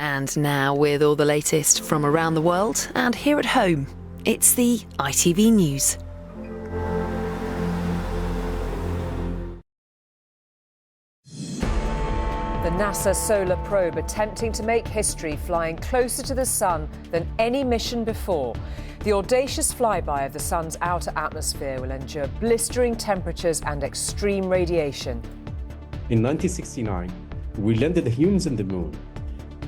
And now, with all the latest from around the world and here at home, it's the ITV News. The NASA solar probe attempting to make history, flying closer to the sun than any mission before. The audacious flyby of the sun's outer atmosphere will endure blistering temperatures and extreme radiation. In 1969, we landed the humans on the moon.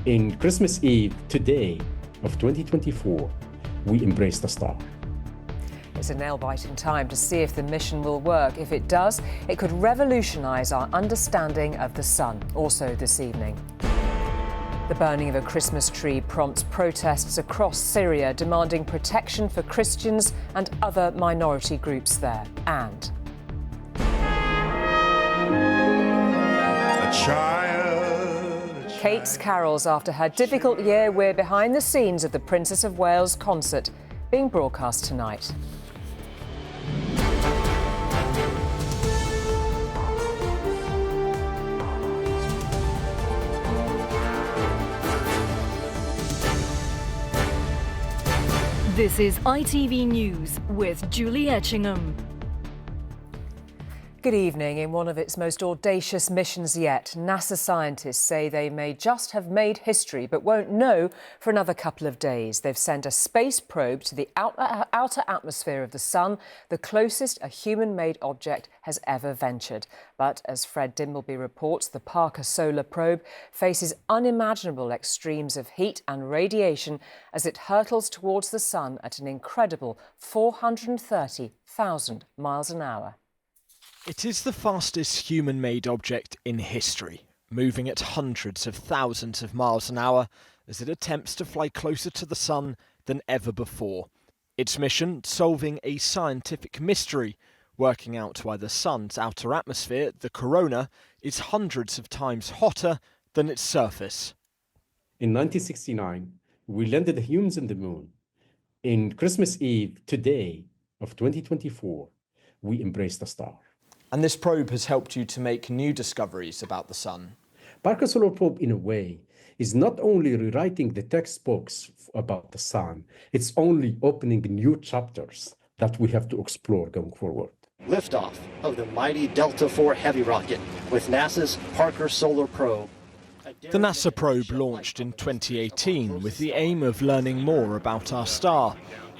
In Christmas Eve, today of 2024, we embraced the star. It's a nail-biting time to see if the mission will work. If it does, it could revolutionise our understanding of the sun. Also this evening, the burning of a Christmas tree prompts protests across Syria demanding protection for Christians and other minority groups there. And Kate's carols after her difficult year. We're behind the scenes of the Princess of Wales concert being broadcast tonight. This is ITV News with Julie Etchingham. Good evening. In one of its most audacious missions yet, NASA scientists say they may just have made history but won't know for another couple of days. They've sent a space probe to the outer atmosphere of the sun, the closest a human-made object has ever ventured. But as Fred Dimbleby reports, the Parker Solar Probe faces unimaginable extremes of heat and radiation as it hurtles towards the sun at an incredible 430,000 miles an hour. It is the fastest human-made object in history, moving at hundreds of thousands of miles an hour as it attempts to fly closer to the sun than ever before. Its mission, solving a scientific mystery, working out why the sun's outer atmosphere, the corona, is hundreds of times hotter than its surface. In 1969, we landed the humans on the moon. In Christmas Eve, today of 2024, we embraced the star. And this probe has helped you to make new discoveries about the sun. Parker Solar Probe, in a way, is not only rewriting the textbooks about the sun, it's only opening new chapters that we have to explore going forward. Liftoff of the mighty Delta IV Heavy rocket with NASA's Parker Solar Probe. The NASA probe launched in 2018 with the aim of learning more about our star.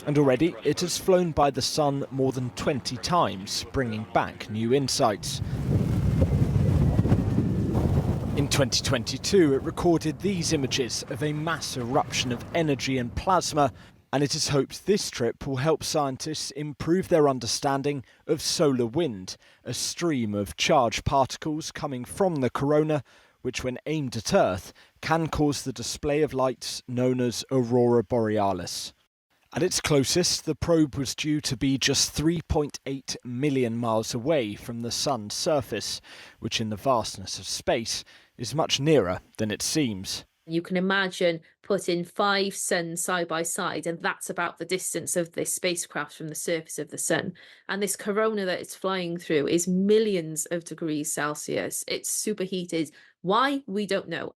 And already it has flown by the sun more than 20 times, bringing back new insights. In 2022, it recorded these images of a mass eruption of energy and plasma, and it is hoped this trip will help scientists improve their understanding of solar wind, a stream of charged particles coming from the corona, which when aimed at Earth can cause the display of lights known as aurora borealis. At its closest, the probe was due to be just 3.8 million miles away from the sun's surface, which in the vastness of space is much nearer than it seems. You can imagine putting 5 suns side by side, and that's about the distance of this spacecraft from the surface of the sun. And this corona that it's flying through is millions of degrees Celsius. It's superheated. Why? We don't know.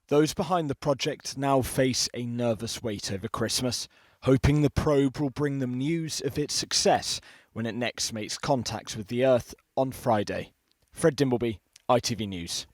Those behind the project now face a nervous wait over Christmas, hoping the probe will bring them news of its success when it next makes contact with the Earth on Friday. Fred Dimbleby, ITV News.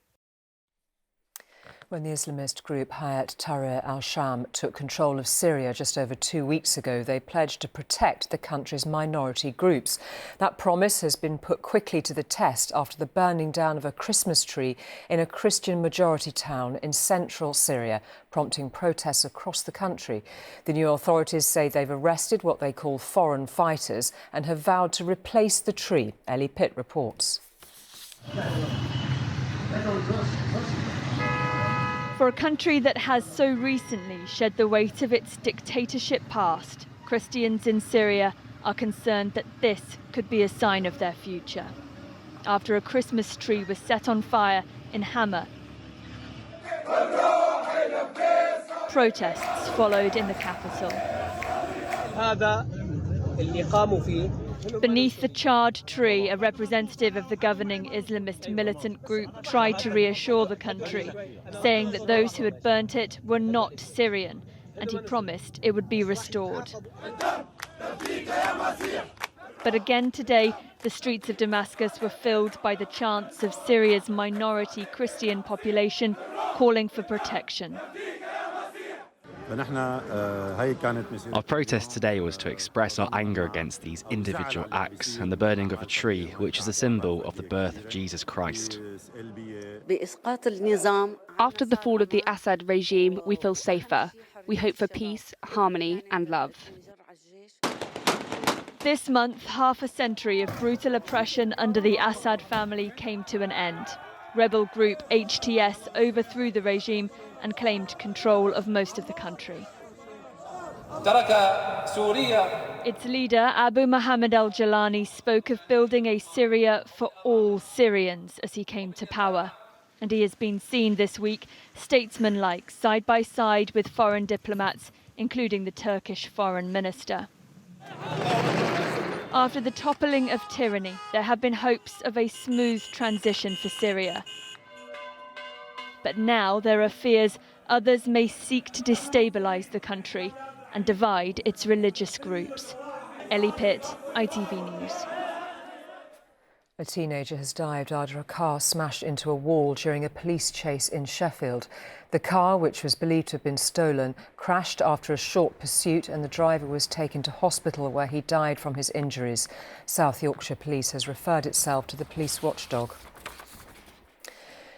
When the Islamist group Hayat Tahrir al-Sham took control of Syria just over 2 weeks ago, they pledged to protect the country's minority groups. That promise has been put quickly to the test after the burning down of a Christmas tree in a Christian-majority town in central Syria, prompting protests across the country. The new authorities say they've arrested what they call foreign fighters and have vowed to replace the tree. Ellie Pitt reports. For a country that has so recently shed the weight of its dictatorship past, Christians in Syria are concerned that this could be a sign of their future. After a Christmas tree was set on fire in Hama, protests followed in the capital. Beneath the charred tree, a representative of the governing Islamist militant group tried to reassure the country, saying that those who had burnt it were not Syrian, and he promised it would be restored. But again today, the streets of Damascus were filled by the chants of Syria's minority Christian population calling for protection. Our protest today was to express our anger against these individual acts and the burning of a tree, which is a symbol of the birth of Jesus Christ. After the fall of the Assad regime, we feel safer. We hope for peace, harmony and love. This month, half a century of brutal oppression under the Assad family came to an end. Rebel group HTS overthrew the regime and claimed control of most of the country. Its leader, Abu Mohammed al-Jalani, spoke of building a Syria for all Syrians as he came to power. And he has been seen this week, statesman-like, side by side with foreign diplomats, including the Turkish foreign minister. After the toppling of tyranny, there have been hopes of a smooth transition for Syria. But now there are fears others may seek to destabilise the country and divide its religious groups. Ellie Pitt, ITV News. A teenager has died after a car smashed into a wall during a police chase in Sheffield. The car, which was believed to have been stolen, crashed after a short pursuit and the driver was taken to hospital where he died from his injuries. South Yorkshire Police has referred itself to the police watchdog.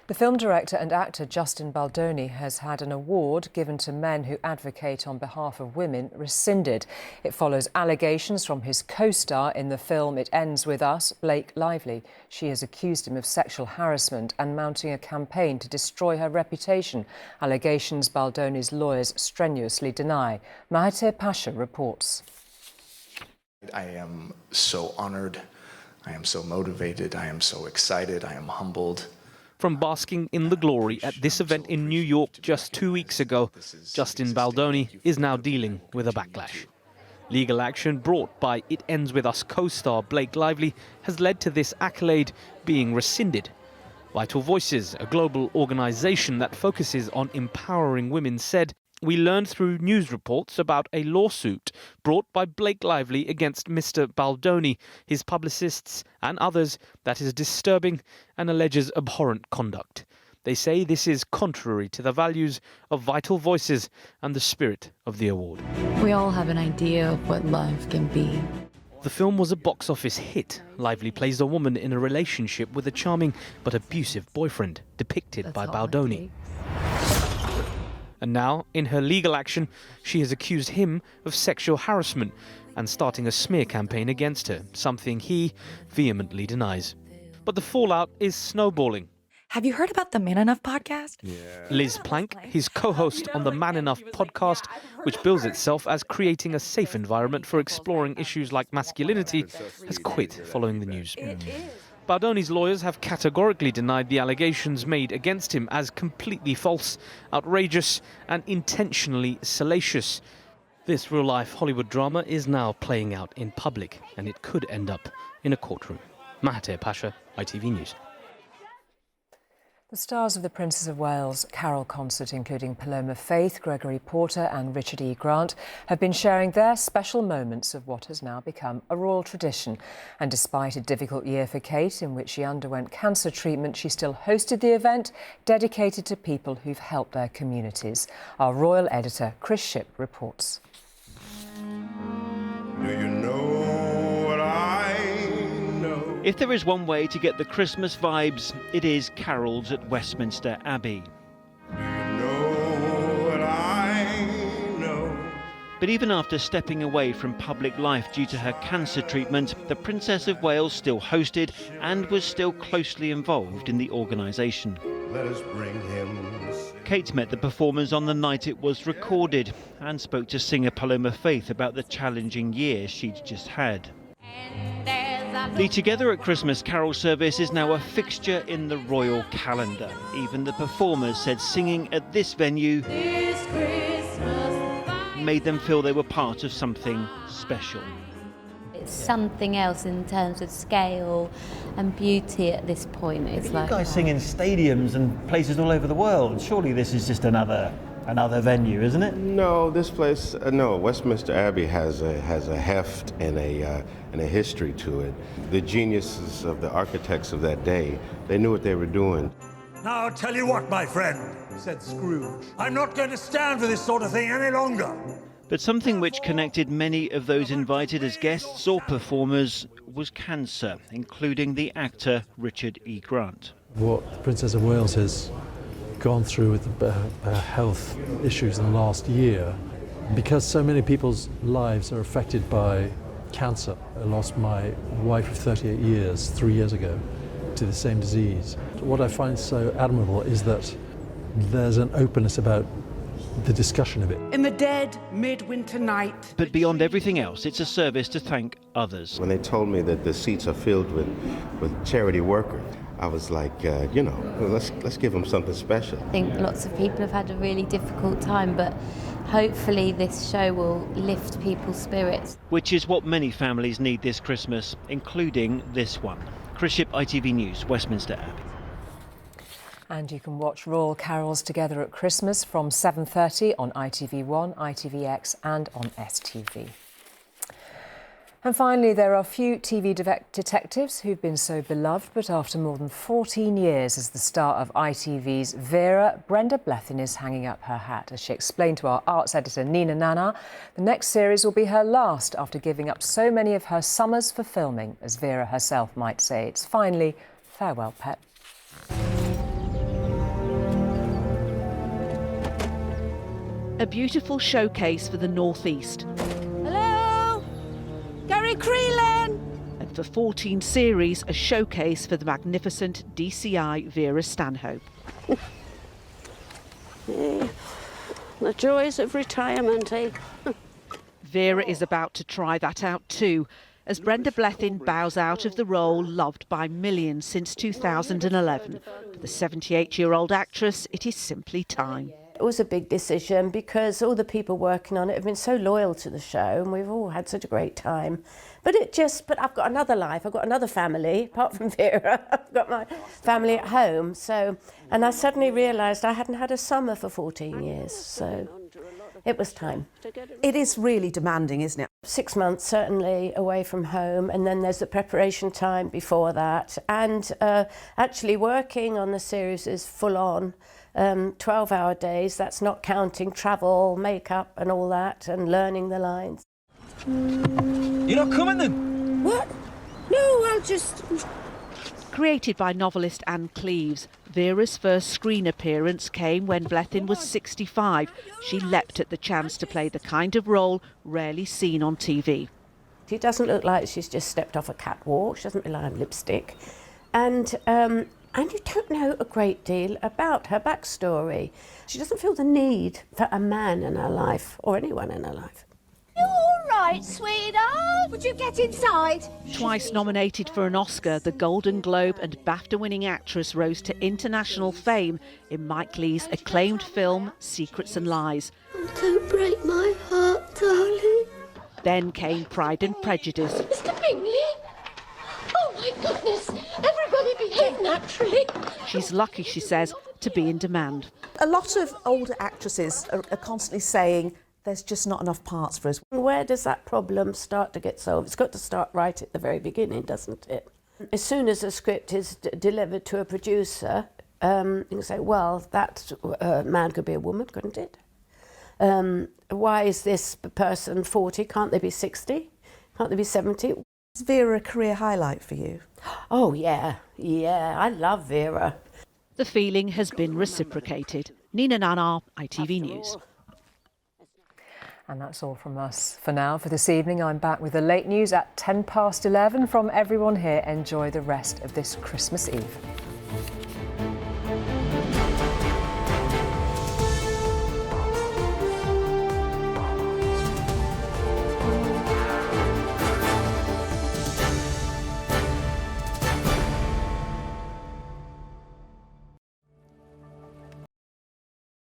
The film director and actor Justin Baldoni has had an award given to men who advocate on behalf of women rescinded. It follows allegations from his co-star in the film It Ends With Us, Blake Lively. She has accused him of sexual harassment and mounting a campaign to destroy her reputation, allegations Baldoni's lawyers strenuously deny. Mahathir Pasha reports. I am so honoured, I am so motivated, I am so excited, I am humbled. From basking in the glory at this event in New York just 2 weeks ago, Justin Baldoni is now dealing with a backlash. Legal action brought by It Ends With Us co-star Blake Lively has led to this accolade being rescinded. Vital Voices, a global organisation that focuses on empowering women, said, "We learned through news reports about a lawsuit brought by Blake Lively against Mr. Baldoni, his publicists and others that is disturbing and alleges abhorrent conduct. They say this is contrary to the values of Vital Voices and the spirit of the award." We all have an idea of what love can be. The film was a box office hit. Lively plays a woman in a relationship with a charming but abusive boyfriend, depicted by Baldoni. And now, in her legal action, she has accused him of sexual harassment and starting a smear campaign against her, something he vehemently denies. But the fallout is snowballing. Have you heard about the Man Enough podcast? Liz Plank, his co-host on the Man Enough podcast, which bills itself as creating a safe environment for exploring issues like masculinity, has quit following the news. Baldoni's lawyers have categorically denied the allegations made against him as completely false, outrageous and intentionally salacious. This real-life Hollywood drama is now playing out in public, and it could end up in a courtroom. Mahathir Pasha, ITV News. The stars of the Princess of Wales Carol concert, including Paloma Faith, Gregory Porter and Richard E. Grant, have been sharing their special moments of what has now become a royal tradition. And despite a difficult year for Kate, in which she underwent cancer treatment, she still hosted the event, dedicated to people who've helped their communities. Our royal editor, Chris Shipp, reports. Do you know what I know? If there is one way to get the Christmas vibes, it is carols at Westminster Abbey. Do you know what I know? But even after stepping away from public life due to her cancer treatment, the Princess of Wales still hosted and was still closely involved in the organisation. Let us bring him. Kate met the performers on the night it was recorded and spoke to singer Paloma Faith about the challenging year she'd just had. The Together at Christmas carol service is now a fixture in the royal calendar. Even the performers said singing at this venue made them feel they were part of something special. it's something else in terms of scale and beauty at this point. It's like, you guys sing in stadiums and places all over the world. Surely this is just another venue, isn't it? No, this place, no. Westminster Abbey has a heft and a history to it. The geniuses of the architects of that day, they knew what they were doing. Now, I'll tell you what, my friend, said Scrooge. I'm not going to stand for this sort of thing any longer. But something which connected many of those invited as guests or performers was cancer, including the actor Richard E. Grant. What the Princess of Wales has gone through with her health issues in the last year, because so many people's lives are affected by cancer. I lost my wife of 38 years 3 years ago to the same disease. What I find so admirable is that there's an openness about the discussion of it. In the dead midwinter night. But beyond everything else, it's a service to thank others. When they told me that the seats are filled with charity workers, I was like, let's give them something special. I think lots of people have had a really difficult time, but hopefully this show will lift people's spirits. Which is what many families need this Christmas, including this one. Chris Ship, ITV News, Westminster Abbey. And you can watch Royal Carols Together at Christmas from 7:30 on ITV1, ITVX and on STV. And finally, there are few TV detectives who've been so beloved, but after more than 14 years as the star of ITV's Vera, Brenda Blethyn is hanging up her hat. As she explained to our arts editor Nina Nana, the next series will be her last after giving up so many of her summers for filming, as Vera herself might say. It's finally farewell, pet. A beautiful showcase for the North East. Hello? Gary Creelan! And for 14 series, a showcase for the magnificent DCI Vera Stanhope. The joys of retirement, eh? Vera is about to try that out too, as Brenda Blethyn bows out of the role loved by millions since 2011. For the 78-year-old actress, it is simply time. It was a big decision because all the people working on it have been so loyal to the show and we've all had such a great time. But I've got another life, I've got another family, apart from Vera, I've got my family at home. And I suddenly realised I hadn't had a summer for 14 years, so it was time. It is really demanding, isn't it? 6 months certainly away from home, and then there's the preparation time before that. And actually working on the series is full on. 12-hour days, that's not counting travel, makeup and all that, and learning the lines. You're not coming then? What? No, I'll just... Created by novelist Anne Cleeves, Vera's first screen appearance came when Blethyn was 65. She leapt at the chance to play the kind of role rarely seen on TV. She doesn't look like she's just stepped off a catwalk, she doesn't rely on lipstick. And you don't know a great deal about her backstory. She doesn't feel the need for a man in her life, or anyone in her life. You all right, sweetheart? Would you get inside? Twice nominated for an Oscar, the Golden Globe and BAFTA-winning actress rose to international fame in Mike Leigh's acclaimed film Secrets and Lies. Don't break my heart, darling. Then came Pride and Prejudice. Mr. Bingley? Oh, my goodness. Everybody behave naturally. She's lucky, she says, to be in demand. A lot of older actresses are constantly saying there's just not enough parts for us. Where does that problem start to get solved? It's got to start right at the very beginning, doesn't it? As soon as a script is delivered to a producer, you can say, well, that man could be a woman, couldn't it? Why is this person 40? Can't they be 60? Can't they be 70? Is Vera a career highlight for you? Oh, yeah, I love Vera. The feeling has been reciprocated. Nina Nana, ITV News. And that's all from us for now. For this evening, I'm back with the late news at 11:10. From everyone here, enjoy the rest of this Christmas Eve.